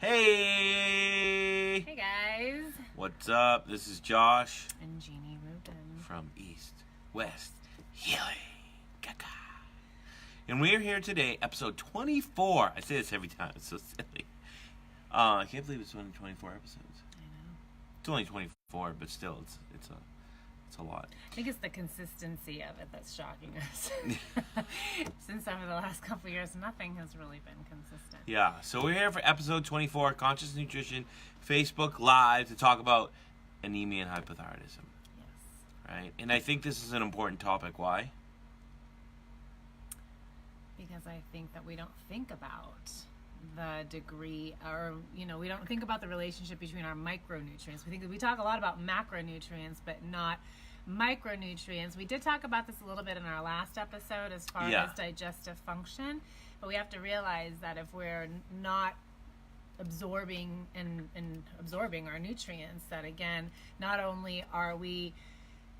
Hey! Hey guys! What's up? This is Josh. And Jeannie Rubin. From East, West, Healing. Gaga. And we're here today, episode 24. I say this every time. It's so silly. I can't believe it's only 24 episodes. I know. It's only 24, but still, it's a lot. I think it's the consistency of it that's shocking us. Since over the last couple of years, nothing has really been consistent. Yeah, so we're here for episode 24, Conscious Nutrition, Facebook Live, to talk about anemia and hypothyroidism. Yes. Right? And I think this is an important topic. Why? Because I think that we don't think about the degree, or we don't think about the relationship between our micronutrients. We talk a lot about macronutrients, but not micronutrients. We did talk about this a little bit in our last episode as far as digestive function, but we have to realize that if we're not absorbing and absorbing our nutrients, that again, not only are we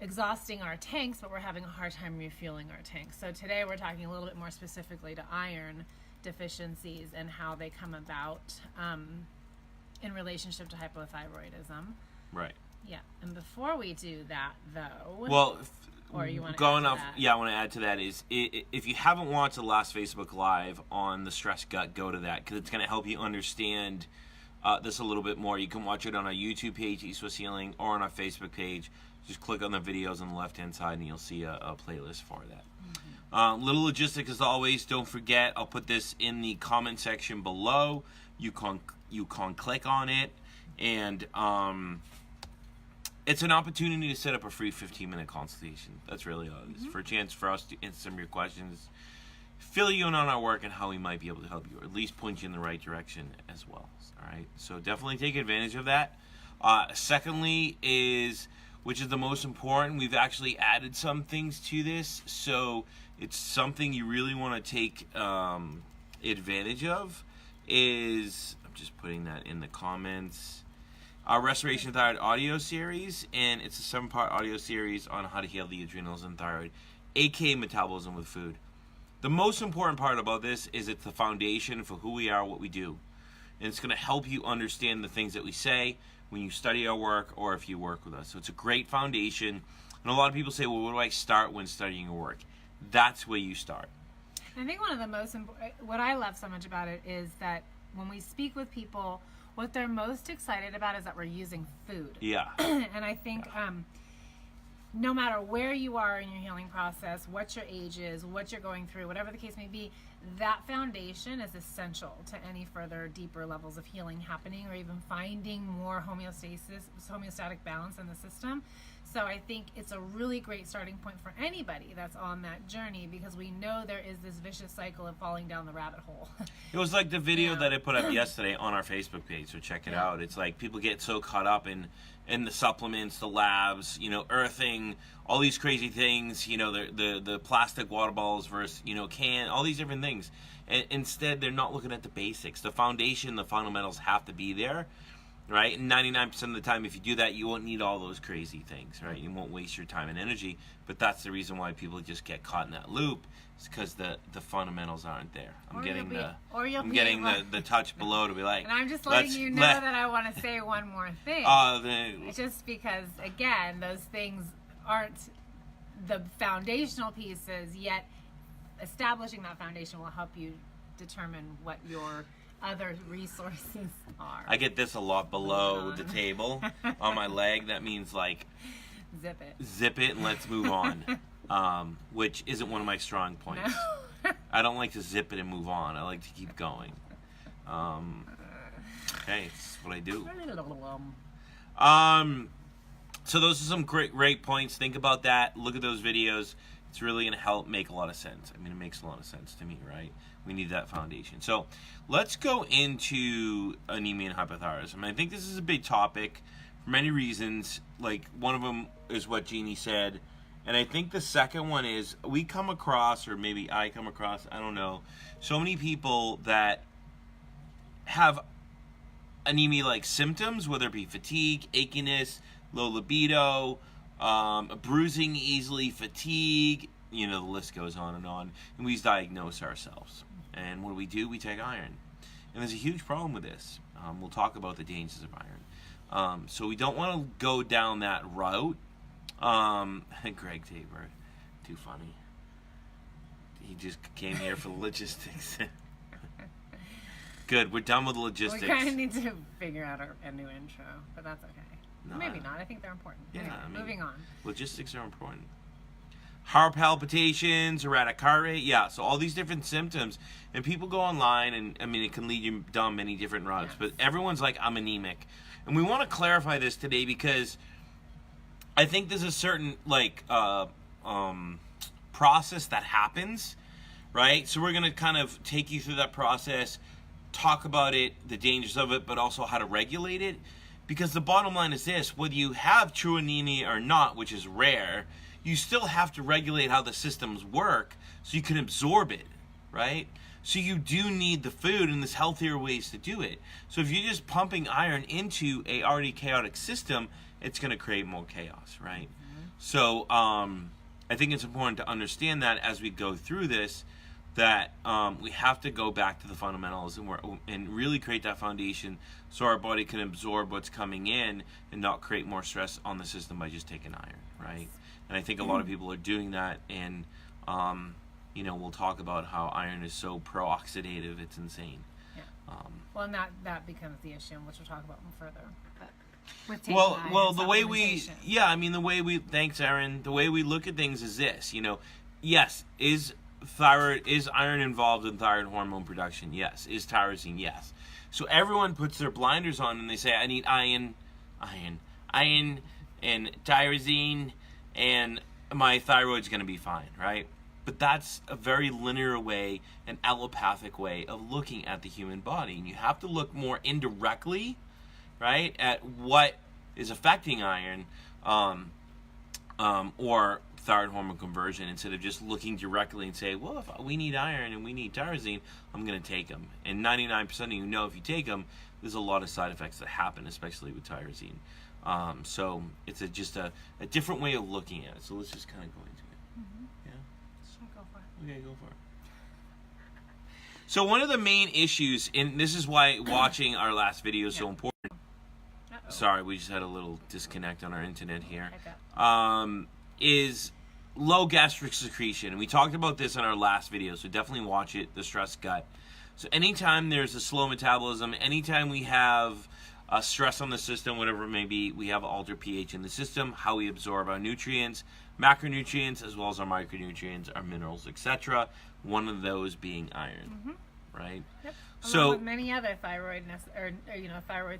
exhausting our tanks, but we're having a hard time refueling our tanks. So today we're talking a little bit more specifically to iron deficiencies and how they come about in relationship to hypothyroidism. Right. Yeah, and before we do that, though, well, or you want to going add off, to that? yeah, I want to add to that is if you haven't watched the last Facebook Live on the stress gut, go to that because it's going to help you understand this a little bit more. You can watch it on our YouTube page, East West Healing, or on our Facebook page. Just click on the videos on the left-hand side, and you'll see a playlist for that. Mm-hmm. Little logistic as always. Don't forget, I'll put this in the comment section below. You can click on it, and it's an opportunity to set up a free 15-minute consultation. That's really all it is. For a chance for us to answer some of your questions, fill you in on our work and how we might be able to help you, or at least point you in the right direction as well. All right. So definitely take advantage of that. Secondly is, which is the most important, we've actually added some things to this, so it's something you really want to take advantage of, is, I'm just putting that in the comments, our Restoration Thyroid audio series, and it's a 7-part audio series on how to heal the adrenals and thyroid, aka metabolism with food. The most important part about this is it's the foundation for who we are, what we do, and it's going to help you understand the things that we say when you study our work or if you work with us. So it's a great foundation. And a lot of people say, well, where do I start when studying your work? That's where you start. I think one of the most important, what I love so much about it is that when we speak with people, what they're most excited about is that we're using food. Yeah. And I think no matter where you are in your healing process, what your age is, what you're going through, whatever the case may be, that foundation is essential to any further deeper levels of healing happening, or even finding more homeostatic balance in the system. So I think it's a really great starting point for anybody that's on that journey, because we know there is this vicious cycle of falling down the rabbit hole. It was like the video that I put up yesterday on our Facebook page, so check it out. It's like people get so caught up in the supplements, the labs, earthing, all these crazy things, the plastic water bottles versus, can, all these different things. And instead, they're not looking at the basics. The foundation, the fundamentals have to be there, right? And 99% of the time, if you do that, you won't need all those crazy things, right? You won't waste your time and energy. But that's the reason why people just get caught in that loop. It's because the fundamentals aren't there. I'm getting the touch below to be like. And I'm just letting you know that I want to say one more thing. Just because, again, those things aren't the foundational pieces, yet establishing that foundation will help you determine what your other resources are. I get this a lot below the table on my leg. That means like zip it and let's move on, which isn't one of my strong points. No. I don't like to zip it and move on. I like to keep going. Okay, it's what I do. So those are some great points. Think about that. Look at those videos. It's really going to help make a lot of sense. I mean, it makes a lot of sense to me, right? We need that foundation. So let's go into anemia and hypothyroidism. I think this is a big topic for many reasons. Like, one of them is what Jeannie said. And I think the second one is we come across, or maybe I come across, I don't know, so many people that have anemia-like symptoms, whether it be fatigue, achiness, low libido, bruising easily, fatigue, the list goes on, and we diagnose ourselves. And what do? We take iron. And there's a huge problem with this. We'll talk about the dangers of iron. So we don't want to go down that route. Greg Tabor, too funny. He just came here for the logistics. Good, we're done with the logistics. We kind of need to figure out a new intro, but that's okay. No, Maybe not. I think they're important. Yeah, Anyway, moving on. Logistics are important. Heart palpitations, erratic heart rate, yeah. So all these different symptoms, and people go online, and I mean, it can lead you down many different routes. Yes. But everyone's like, I'm anemic, and we want to clarify this today because I think there's a certain process that happens, right? So we're gonna kind of take you through that process, talk about it, the dangers of it, but also how to regulate it. Because the bottom line is this: whether you have true anemia or not, which is rare, you still have to regulate how the systems work so you can absorb it, right? So you do need the food, and there's healthier ways to do it. So if you're just pumping iron into a already chaotic system, it's going to create more chaos, right? Mm-hmm. So I think it's important to understand that as we go through this, that we have to go back to the fundamentals and really create that foundation so our body can absorb what's coming in and not create more stress on the system by just taking iron, right? And I think a lot of people are doing that, and we'll talk about how iron is so pro-oxidative, it's insane. Yeah. Well, and that becomes the issue, which we'll talk about further. But with the way thanks, Aaron. The way we look at things is this. Yes, is iron involved in thyroid hormone production? Yes. Is tyrosine? Yes. So everyone puts their blinders on and they say, I need iron, and tyrosine, and my thyroid's going to be fine, right? But that's a very linear way, an allopathic way of looking at the human body. And you have to look more indirectly, right, at what is affecting iron or thyroid hormone conversion, instead of just looking directly and say, well, if we need iron and we need tyrosine, I'm going to take them. And 99% of you know if you take them, there's a lot of side effects that happen, especially with tyrosine. So it's just a different way of looking at it. So let's just kind of go into it. Mm-hmm. Yeah? Sure, go for it. Okay, go for it. So one of the main issues, and this is why watching our last video is so important. Uh-oh. Sorry, we just had a little disconnect on our internet here. Is low gastric secretion. And we talked about this in our last video, so definitely watch it, the stress gut. So anytime there's a slow metabolism, anytime we have stress on the system, whatever it may be, we have altered pH in the system, how we absorb our nutrients, macronutrients, as well as our micronutrients, our minerals, etc. One of those being iron, right? Yep. Along with many other thyroid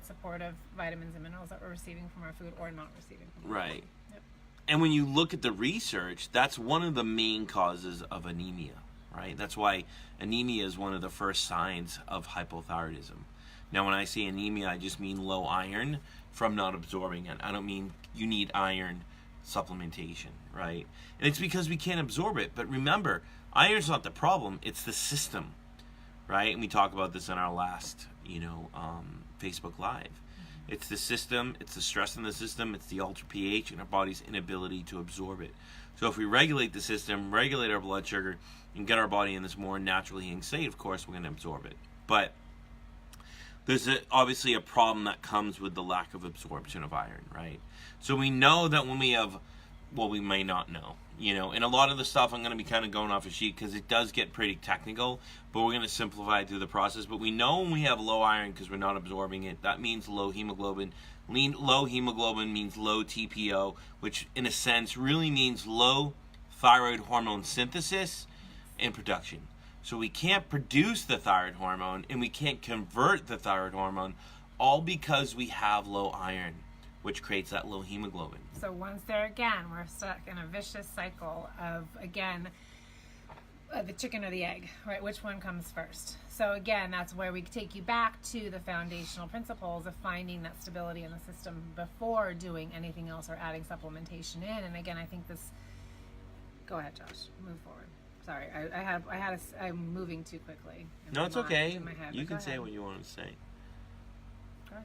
supportive vitamins and minerals that we're receiving from our food or not receiving from our food. Yep. And when you look at the research, that's one of the main causes of anemia, right? That's why anemia is one of the first signs of hypothyroidism. Now, when I say anemia, I just mean low iron from not absorbing it. I don't mean you need iron supplementation, right? And it's because we can't absorb it. But remember, iron's not the problem, it's the system, right? And we talk about this in our last, Facebook Live. It's the system, it's the stress in the system, it's the altered pH, and our body's inability to absorb it. So if we regulate the system, regulate our blood sugar, and get our body in this more naturally healing state, of course, we're going to absorb it. But there's obviously a problem that comes with the lack of absorption of iron, right? So we know that when we have, well, we may not know, and a lot of the stuff I'm going to be kind of going off a sheet because it does get pretty technical, but we're going to simplify it through the process. But we know when we have low iron because we're not absorbing it, that means low hemoglobin. Low hemoglobin means low TPO, which in a sense really means low thyroid hormone synthesis and production. So we can't produce the thyroid hormone and we can't convert the thyroid hormone, all because we have low iron, which creates that low hemoglobin. So once there again, we're stuck in a vicious cycle of, again, the chicken or the egg, right? Which one comes first? So again, that's where we take you back to the foundational principles of finding that stability in the system before doing anything else or adding supplementation in. And again, I think this, go ahead, Josh, move forward. Sorry, I'm moving too quickly. No, it's okay. You can say what you want to say. Okay.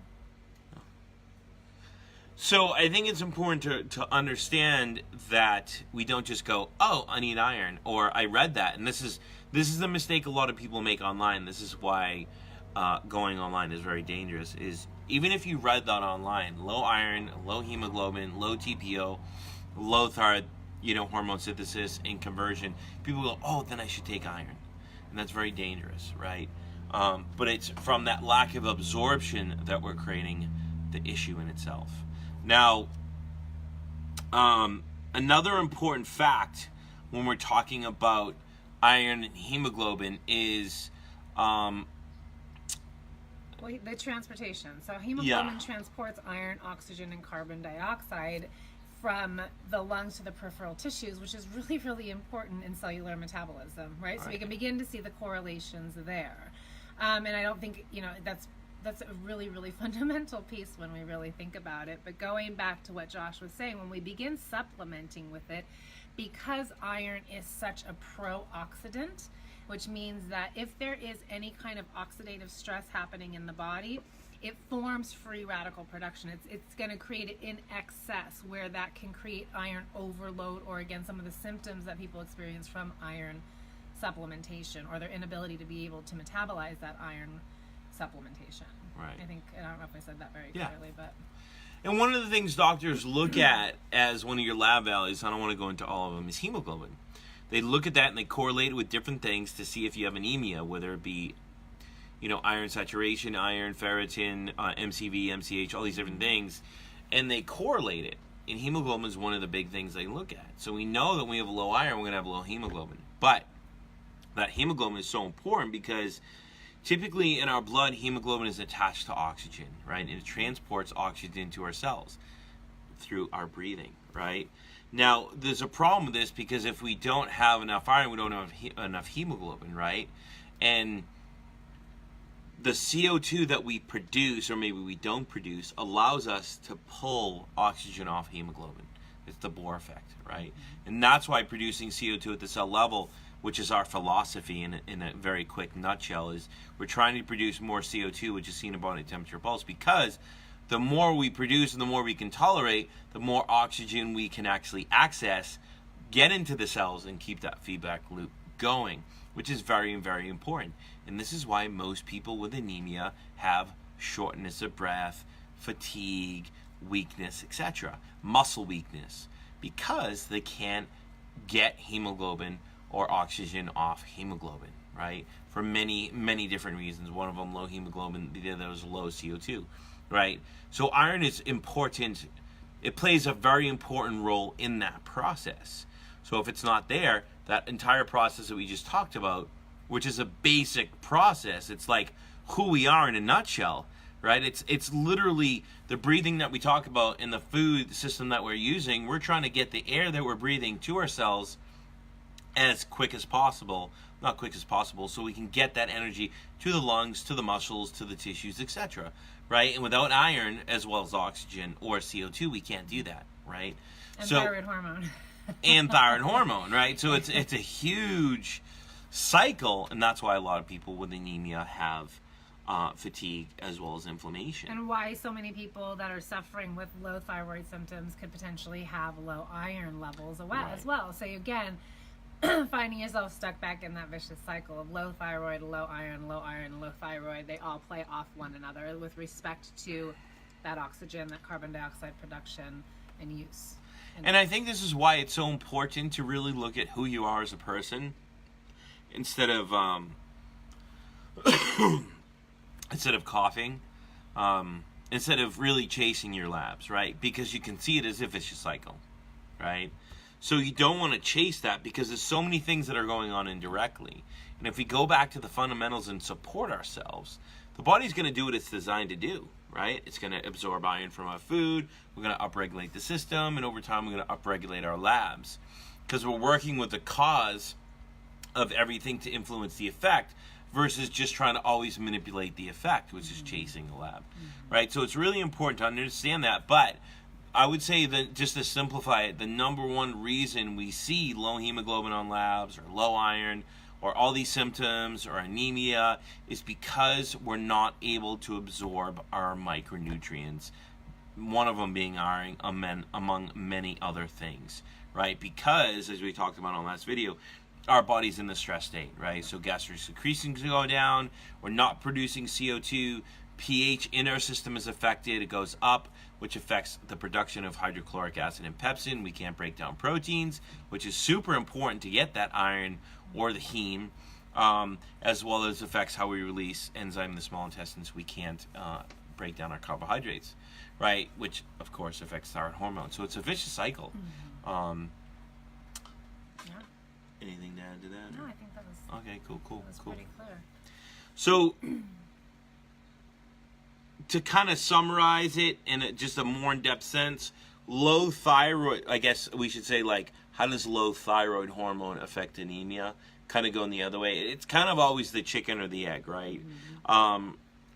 So I think it's important to understand that we don't just go, oh, I need iron, or I read that. And this is the mistake a lot of people make online. This is why going online is very dangerous. Is even if you read that online, low iron, low hemoglobin, low TPO, low thyroid, hormone synthesis and conversion, people go, oh, then I should take iron, and that's very dangerous, right? But it's from that lack of absorption that we're creating the issue in itself. Now, another important fact when we're talking about iron and hemoglobin is the transportation. So hemoglobin transports iron, oxygen, and carbon dioxide from the lungs to the peripheral tissues, which is really, really important in cellular metabolism, right? So we can begin to see the correlations there. And I don't think, that's a really, really fundamental piece when we really think about it. But going back to what Josh was saying, when we begin supplementing with it, because iron is such a pro-oxidant, which means that if there is any kind of oxidative stress happening in the body, it forms free radical production. It's going to create it in excess, where that can create iron overload, or again, some of the symptoms that people experience from iron supplementation, or their inability to be able to metabolize that iron supplementation. Right. I don't know if I said that very clearly, but. And one of the things doctors look at as one of your lab values, I don't want to go into all of them, is hemoglobin. They look at that and they correlate it with different things to see if you have anemia, whether it be, iron saturation, iron, ferritin, MCV, MCH, all these different things, and they correlate it. And hemoglobin is one of the big things they look at. So we know that when we have low iron, we're going to have low hemoglobin. But that hemoglobin is so important because typically in our blood, hemoglobin is attached to oxygen, right? And it transports oxygen to our cells through our breathing, right? Now, there's a problem with this because if we don't have enough iron, we don't have enough hemoglobin, right? And the CO2 that we produce, or maybe we don't produce, allows us to pull oxygen off hemoglobin. It's the Bohr effect, right? And that's why producing CO2 at the cell level, which is our philosophy in a very quick nutshell, is we're trying to produce more CO2, which is seen in body temperature pulse, because the more we produce and the more we can tolerate, the more oxygen we can actually access, get into the cells, and keep that feedback loop going, which is very, very important. And this is why most people with anemia have shortness of breath, fatigue, weakness, etc., muscle weakness, because they can't get hemoglobin or oxygen off hemoglobin, right? For many, many different reasons. One of them, low hemoglobin, the other was low CO2, right? So iron is important. It plays a very important role in that process. So if it's not there, that entire process that we just talked about, which is a basic process, it's like who we are in a nutshell, right? It's literally the breathing that we talk about in the food system that we're using. We're trying to get the air that we're breathing to our cells as quick as possible, not quick as possible, so we can get that energy to the lungs, to the muscles, to the tissues, etc., right? And without iron, as well as oxygen or CO2, we can't do that, right? And thyroid hormone. And thyroid hormone, right? So it's a huge cycle, and that's why a lot of people with anemia have fatigue as well as inflammation. And why so many people that are suffering with low thyroid symptoms could potentially have low iron levels as well. So again, finding yourself stuck back in that vicious cycle of low thyroid, low iron, low thyroid, they all play off one another with respect to that oxygen, that carbon dioxide production and use. And I think this is why it's so important to really look at who you are as a person instead of coughing, instead of really chasing your labs, right? Because you can see it as if it's a cycle, right? So you don't want to chase that because there's so many things that are going on indirectly. And if we go back to the fundamentals and support ourselves, the body's going to do what it's designed to do, right? It's going to absorb iron from our food. We're going to upregulate the system. And over time, we're going to upregulate our labs because we're working with the cause of everything to influence the effect versus just trying to always manipulate the effect, which is chasing the lab, right? So it's really important to understand that. But I would say that, just to simplify it, the number one reason we see low hemoglobin on labs or low iron or all these symptoms or anemia is because we're not able to absorb our micronutrients, one of them being iron, among many other things, right? Because, as we talked about on last video, our body's in the stress state, right? So gastric secretions go down. We're not producing CO2. pH in our system is affected. It goes up, which affects the production of hydrochloric acid and pepsin. We can't break down proteins, which is super important to get that iron or the heme, as well as affects how we release enzyme in the small intestines. We can't break down our carbohydrates, right? Which, of course, affects thyroid hormone. So it's a vicious cycle. Anything to add to that? No, I think that was okay. Cool. that was pretty clear. So, to kind of summarize it in just a more in-depth sense, low thyroid, I guess we should say, like, how does low thyroid hormone affect anemia? Kind of going the other way. It's kind of always the chicken or the egg, right?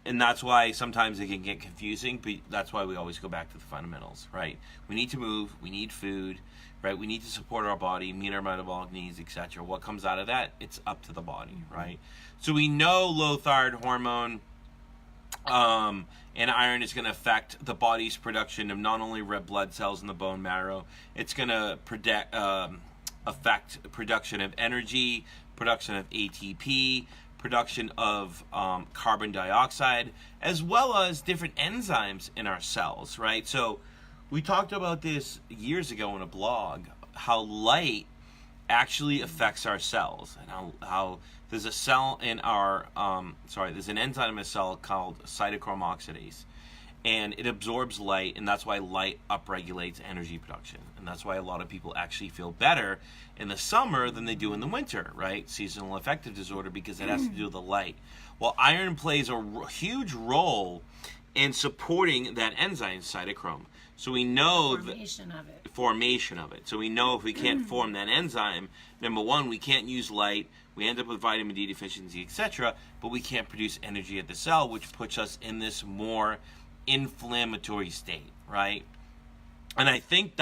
And that's why sometimes it can get confusing, but that's why we always go back to the fundamentals, right? We need to move, we need food, right? We need to support our body, meet our metabolic needs, etc. What comes out of that, it's up to the body, right? So we know low thyroid hormone and iron is going to affect the body's production of not only red blood cells in the bone marrow, it's going to affect production of energy, production of ATP, production of carbon dioxide, as well as different enzymes in our cells, right? So we talked about this years ago in a blog, how light actually affects our cells, and how there's a cell in our, there's an enzyme in a cell called cytochrome oxidase, and it absorbs light, and that's why light upregulates energy production. And that's why a lot of people actually feel better in the summer than they do in the winter, right? Seasonal affective disorder, because it has to do with the light. Well, iron plays a huge role in supporting that enzyme, cytochrome. So we know formation of it. So we know if we can't form that enzyme, number one, we can't use light. We end up with vitamin D deficiency, etc. But we can't produce energy at the cell, which puts us in this more inflammatory state, right? And I think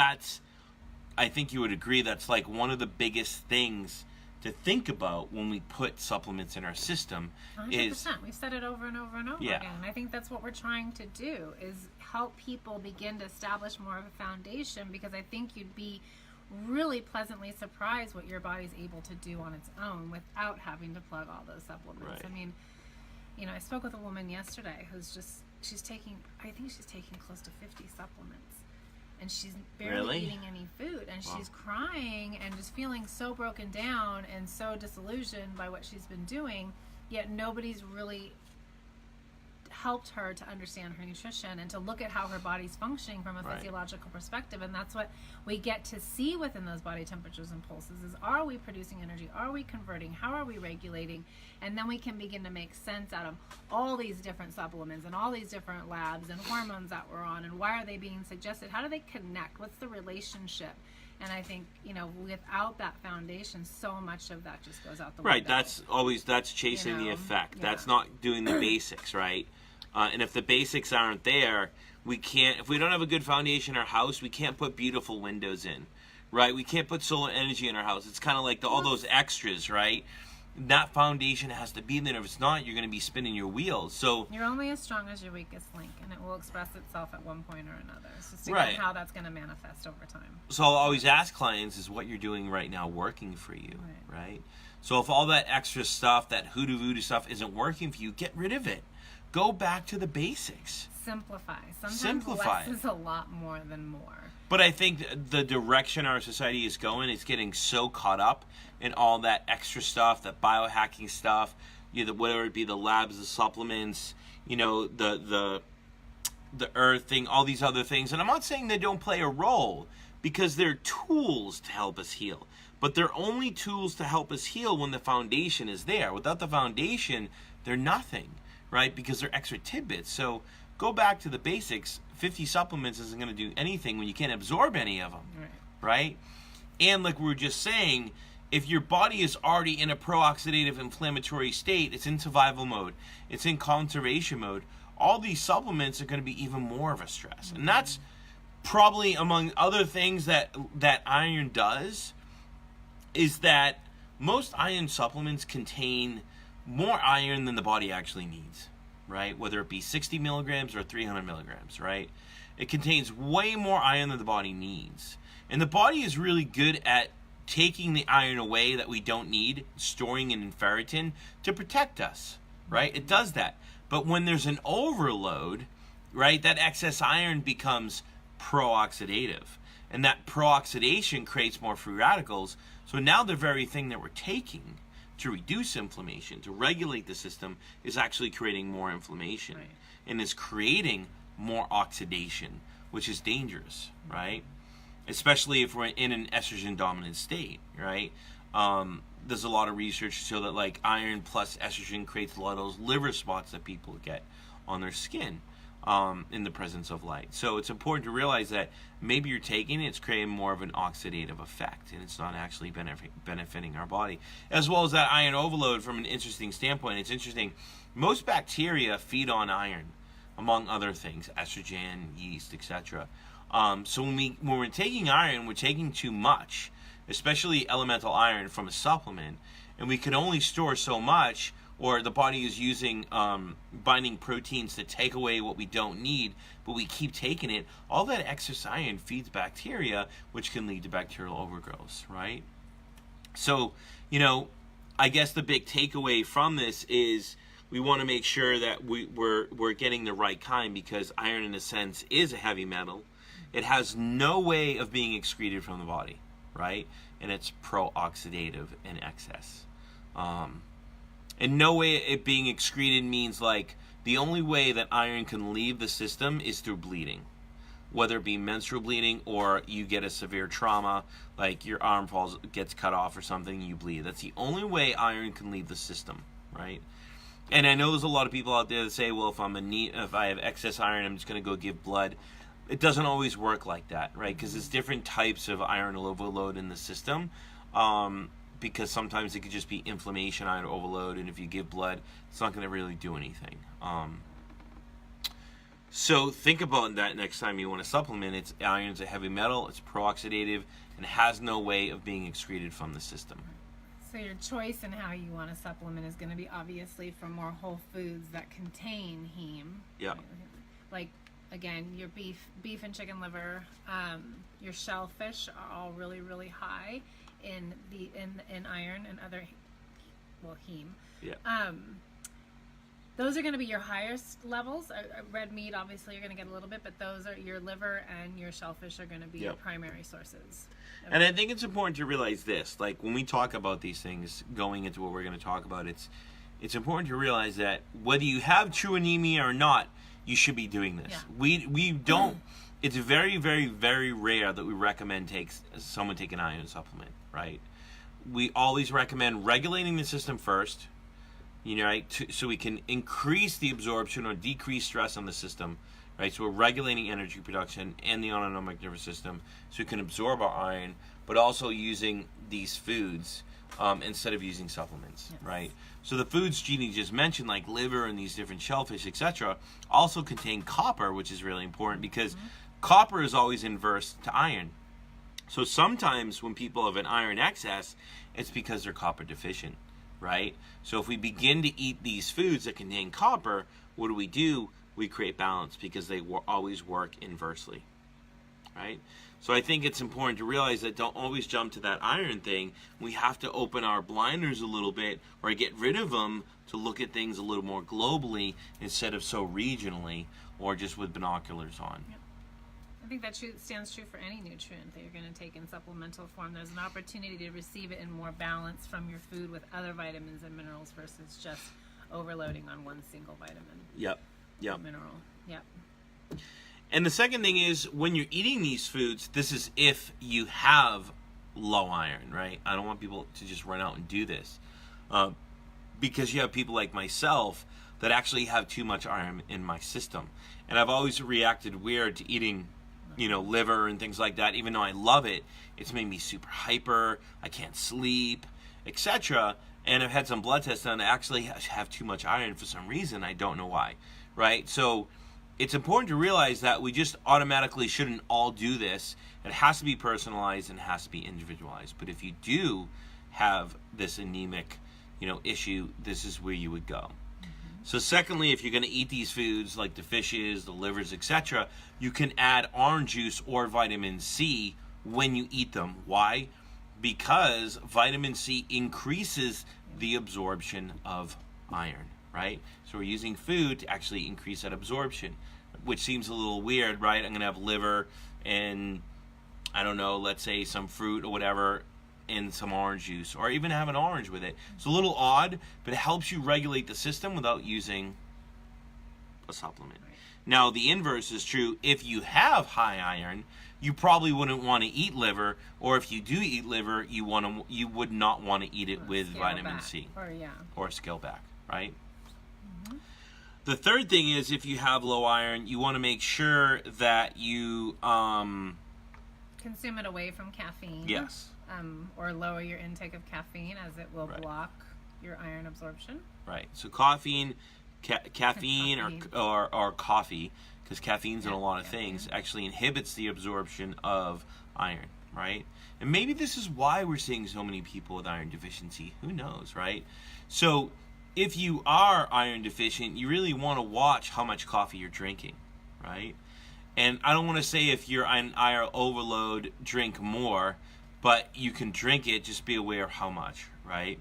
you would agree that's like one of the biggest things to think about when we put supplements in our system. 100%. We've said it over and over and over again. And I think that's what we're trying to do, is help people begin to establish more of a foundation, because I think you'd be really pleasantly surprised what your body's able to do on its own without having to plug all those supplements. Right. I mean, I spoke with a woman yesterday who's she's taking close to 50 supplements. And she's barely eating any food, and she's crying and just feeling so broken down and so disillusioned by what she's been doing, yet nobody's really helped her to understand her nutrition and to look at how her body's functioning from a physiological perspective. And that's what we get to see within those body temperatures and pulses, is, are we producing energy? Are we converting? How are we regulating? And then we can begin to make sense out of all these different supplements and all these different labs and hormones that we're on, and why are they being suggested? How do they connect? What's the relationship? And I think, without that foundation, so much of that just goes out the window. Right, that's chasing the effect. Yeah. That's not doing the basics, right? And if the basics aren't there, if we don't have a good foundation in our house, we can't put beautiful windows in, right? We can't put solar energy in our house. It's kind of like all those extras, right? That foundation has to be there. If it's not, you're going to be spinning your wheels. So you're only as strong as your weakest link, and it will express itself at one point or another. It's just again how that's going to manifest over time. So I'll always ask clients, is what you're doing right now working for you, right? So if all that extra stuff, that hoodoo-voodoo stuff isn't working for you, get rid of it. Go back to the basics. Simplify. Sometimes less is a lot more than more. But I think the direction our society is going is getting so caught up in all that extra stuff, that biohacking stuff, whether it be the labs, the supplements, the earth thing, all these other things. And I'm not saying they don't play a role, because they're tools to help us heal. But they're only tools to help us heal when the foundation is there. Without the foundation, they're nothing, right? Because they're extra tidbits. So go back to the basics. 50 supplements isn't going to do anything when you can't absorb any of them, right? And like we were just saying, if your body is already in a pro-oxidative inflammatory state, it's in survival mode, it's in conservation mode, all these supplements are going to be even more of a stress. And that's probably, among other things that iron does, is that most iron supplements contain more iron than the body actually needs, right? Whether it be 60 milligrams or 300 milligrams, right? It contains way more iron than the body needs. And the body is really good at taking the iron away that we don't need, storing it in ferritin to protect us, right? It does that. But when there's an overload, right, that excess iron becomes pro-oxidative. And that pro-oxidation creates more free radicals. So now the very thing that we're taking to reduce inflammation, to regulate the system, is actually creating more inflammation. Right. And is creating more oxidation, which is dangerous, right? Especially if we're in an estrogen-dominant state, right? There's a lot of research to show that like iron plus estrogen creates a lot of those liver spots that people get on their skin in the presence of light. So it's important to realize that maybe you're taking it, it's creating more of an oxidative effect, and it's not actually benefiting our body. As well as that iron overload from an interesting standpoint. It's interesting. Most bacteria feed on iron, among other things, estrogen, yeast, etc. So when we're taking iron, we're taking too much, especially elemental iron from a supplement, and we can only store so much, or the body is using binding proteins to take away what we don't need, but we keep taking it. All that excess iron feeds bacteria, which can lead to bacterial overgrowth, right? So, I guess the big takeaway from this is we want to make sure that we're getting the right kind, because iron, in a sense, is a heavy metal. It has no way of being excreted from the body, right? And it's pro-oxidative in excess. And no way it being excreted means like the only way that iron can leave the system is through bleeding, whether it be menstrual bleeding or you get a severe trauma, like your arm gets cut off or something, you bleed. That's the only way iron can leave the system, right? And I know there's a lot of people out there that say, well, if I have excess iron, I'm just going to go give blood. It doesn't always work like that, right? Because there's different types of iron overload in the system. Because sometimes it could just be inflammation, iron overload, and if you give blood, it's not going to really do anything. So think about that next time you want to supplement. Iron's a heavy metal, it's pro-oxidative, and has no way of being excreted from the system. So your choice in how you want to supplement is going to be obviously from more whole foods that contain heme. Yeah. Like, again, your beef and chicken liver, your shellfish are all really, really high in iron and other, heme. Yeah. Those are going to be your highest levels. Red meat, obviously, you're going to get a little bit, but those are your liver and your shellfish are going to be your primary sources. And I think it's important to realize this. Like, when we talk about these things, going into what we're going to talk about, it's important to realize that whether you have true anemia or not, you should be doing this. Yeah. We don't. It's very, very, very rare that we recommend someone take an iron supplement, right? We always recommend regulating the system first, right, so we can increase the absorption or decrease stress on the system, right? So we're regulating energy production and the autonomic nervous system so we can absorb our iron, but also using these foods instead of using supplements, right? So the foods Jeannie just mentioned, like liver and these different shellfish, etc., also contain copper, which is really important because copper is always inverse to iron. So sometimes when people have an iron excess, it's because they're copper deficient, right? So if we begin to eat these foods that contain copper, what do? We create balance because they always work inversely, right? So I think it's important to realize that don't always jump to that iron thing. We have to open our blinders a little bit or get rid of them to look at things a little more globally instead of so regionally or just with binoculars on. Yep. I think that stands true for any nutrient that you're going to take in supplemental form. There's an opportunity to receive it in more balance from your food with other vitamins and minerals versus just overloading on one single vitamin. Yep. Mineral. Yep. And the second thing is when you're eating these foods, this is if you have low iron, right? I don't want people to just run out and do this because you have people like myself that actually have too much iron in my system. And I've always reacted weird to eating, liver and things like that. Even though I love it, it's made me super hyper. I can't sleep, etc. And I've had some blood tests done. I actually have too much iron for some reason. I don't know why, right? So it's important to realize that we just automatically shouldn't all do this. It has to be personalized and has to be individualized. But if you do have this anemic, issue, this is where you would go. So secondly, if you're going to eat these foods like the fishes, the livers, etc., you can add orange juice or vitamin C when you eat them. Why? because vitamin C increases the absorption of iron, right? So we're using food to actually increase that absorption, which seems a little weird, right? I'm going to have liver and, I don't know, let's say some fruit or whatever and some orange juice, or even have an orange with it. It's a little odd, but it helps you regulate the system without using a supplement. Now, the inverse is true. If you have high iron, you probably wouldn't want to eat liver, or if you do eat liver, you would not want to eat it with vitamin C or scale back, right? Mm-hmm. The third thing is, if you have low iron, you want to make sure that you consume it away from caffeine. Yes. Or lower your intake of caffeine, as it will block your iron absorption. Right. So caffeine or coffee, because caffeine's in a lot of things, actually inhibits the absorption of iron, right? And maybe this is why we're seeing so many people with iron deficiency. Who knows, right? So if you are iron deficient, you really want to watch how much coffee you're drinking, right? And I don't want to say if you're on iron overload, drink more, but you can drink it, just be aware of how much, right?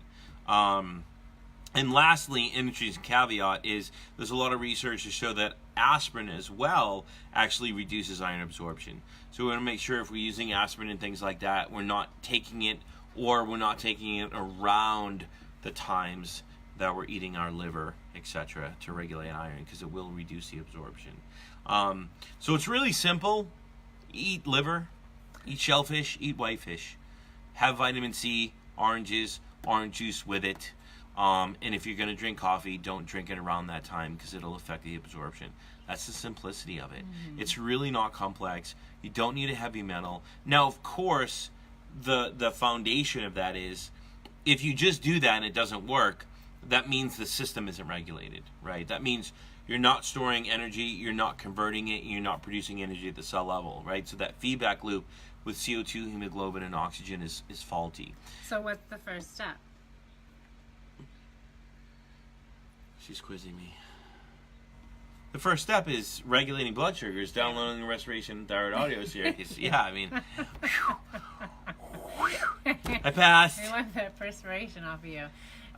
And lastly, interesting caveat is there's a lot of research to show that aspirin as well actually reduces iron absorption. So we want to make sure if we're using aspirin and things like that, we're not taking it, or we're not taking it around the times that we're eating our liver, etc., to regulate iron, because it will reduce the absorption. So it's really simple. Eat liver, eat shellfish, eat whitefish. Have vitamin C, oranges, orange juice with it. And if you're going to drink coffee, don't drink it around that time, because it'll affect the absorption. That's the simplicity of it. Mm-hmm. It's really not complex. You don't need a heavy metal. Now, of course, the foundation of that is, if you just do that and it doesn't work, that means the system isn't regulated, right? That means you're not storing energy, you're not converting it, you're not producing energy at the cell level, right? So that feedback loop with CO2, hemoglobin, and oxygen is faulty. So what's the first step? She's quizzing me. The first step is regulating blood sugars, downloading the Restoration Thyroid audio series. Yeah, I mean, I passed. We want the perspiration off of you.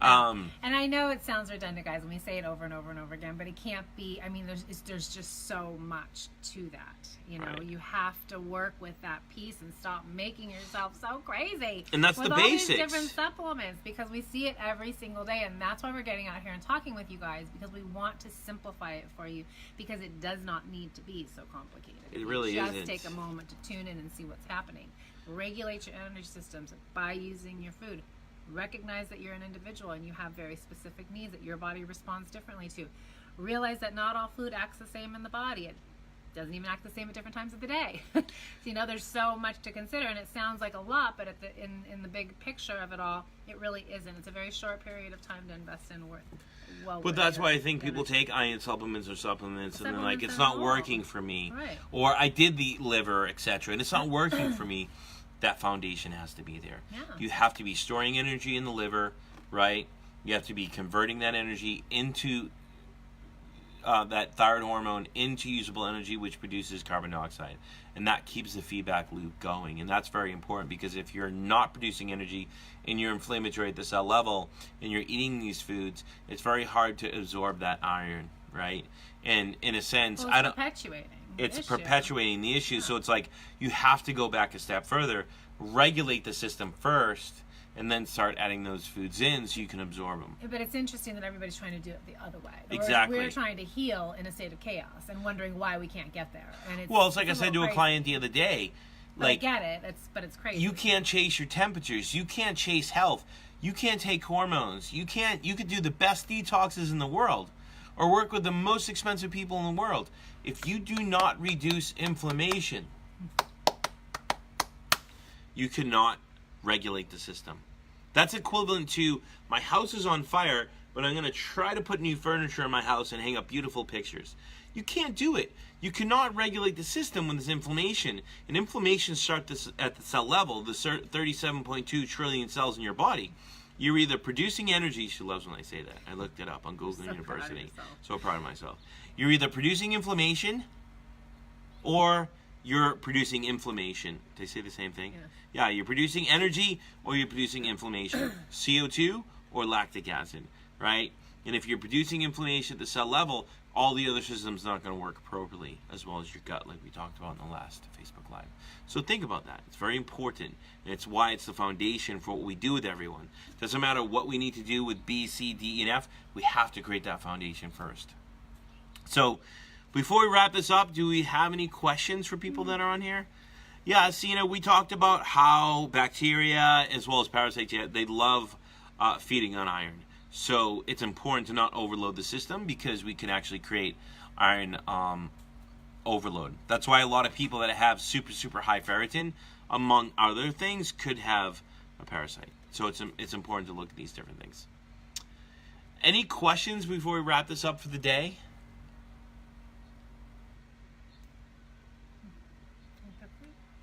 And I know it sounds redundant, guys, when we say it over and over and over again, but it can't be. I mean, there's just so much to that. You know, you have to work with that piece and stop making yourself so crazy. And that's with the all basics. These different supplements, because we see it every single day, and that's why we're getting out here and talking with you guys, because we want to simplify it for you, because it does not need to be so complicated. It really isn't. Just take a moment to tune in and see what's happening. Regulate your energy systems by using your food. Recognize that you're an individual and you have very specific needs that your body responds differently to. Realize that not all food acts the same in the body. It doesn't even act the same at different times of the day. So, you know, there's so much to consider, and it sounds like a lot, but in the big picture of it all, it really isn't. It's a very short period of time to invest in But that's why I think people take iron supplements and then like, it's not working for me. Right. Or I did the liver, etc., and it's not working for me. That foundation has to be there. Yeah. You have to be storing energy in the liver, right? You have to be converting that energy into that thyroid hormone into usable energy, which produces carbon dioxide. And that keeps the feedback loop going. And that's very important, because if you're not producing energy and you're inflammatory at the cell level and you're eating these foods, it's very hard to absorb that iron, right? And in a sense, it's perpetuating the issue. So it's like you have to go back a step further, regulate the system first, and then start adding those foods in so you can absorb them. But it's interesting that everybody's trying to do it the other way. Exactly. We're trying to heal in a state of chaos and wondering why we can't get there. And it's like I said to a client the other day. I get it. It's crazy. You can't chase your temperatures. You can't chase health. You can't take hormones. You could do the best detoxes in the world, or work with the most expensive people in the world. If you do not reduce inflammation, you cannot regulate the system. That's equivalent to, my house is on fire, but I'm going to try to put new furniture in my house and hang up beautiful pictures. You can't do it. You cannot regulate the system when there's inflammation. And inflammation starts at the cell level, the 37.2 trillion cells in your body. You're either producing energy, she loves when I say that. I looked it up on Google University. So proud of myself. You're either producing inflammation, or you're producing inflammation. Did I say the same thing? Yeah. Yeah, you're producing energy or you're producing inflammation. CO2 or lactic acid, right? And if you're producing inflammation at the cell level, all the other systems not going to work appropriately, as well as your gut, like we talked about in the last Facebook Live. So think about that. It's very important, and it's why it's the foundation for what we do with everyone. Doesn't matter what we need to do with B, C, D, and F, we have to create that foundation first. So before we wrap this up, do we have any questions for people that are on here? Yeah, so, we talked about how bacteria as well as parasites, they love feeding on iron. So it's important to not overload the system because we can actually create iron overload. That's why a lot of people that have super high ferritin, among other things, could have a parasite. So it's important to look at these different things. Any questions before we wrap this up for the day?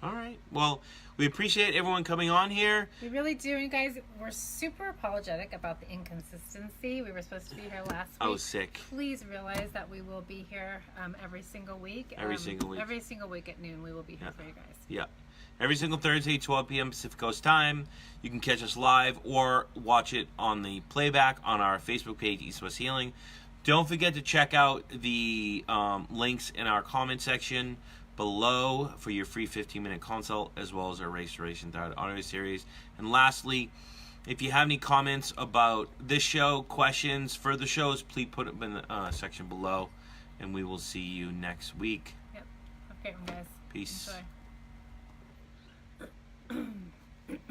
All right. Well, we appreciate everyone coming on here. We really do. You guys, we're super apologetic about the inconsistency. We were supposed to be here last week. I was sick. Please realize that we will be here every single week. Every single week. Every single week at noon, we will be here for you guys. Yeah. Every single Thursday, 12 p.m. Pacific Coast time. You can catch us live or watch it on the playback on our Facebook page, East West Healing. Don't forget to check out the links in our comment section below for your free 15-minute consult, as well as our Restoration Thyroid audio series. And lastly, if you have any comments about this show, questions, further shows, please put them in the section below, and we will see you next week. Yep. Okay, guys. Peace. Enjoy.